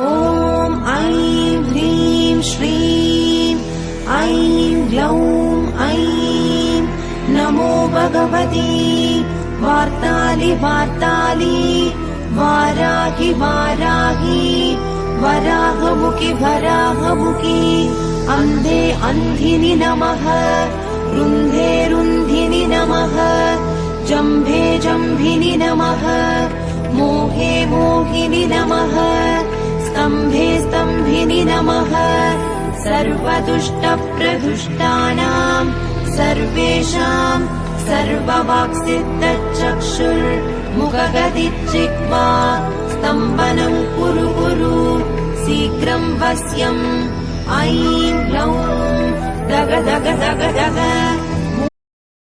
ॐ ऐं ह्रीं श्रीं ऐं ग्लौं ऐं नमो भगवती वार्तालि वार्तालि वाराहि वाराहि वराहमुखि वराहमुखि अन्धे अन्धिनि नमः रुन्धे रुन्धिनि नमः जम्भे जम्भिनि नमः मोहे मोहिनि नमः स्तम्भे स्तम्भिनि नमः सर्वदुष्टप्रदुष्टानां सर्वेषां सर्ववाक्सिद्धचक्षुर्मुखगदिच्चिक्वा स्तम्भनं कुरु कुरु शीघ्रं वश्यम् ऐं ग्लौं दग दग दग दग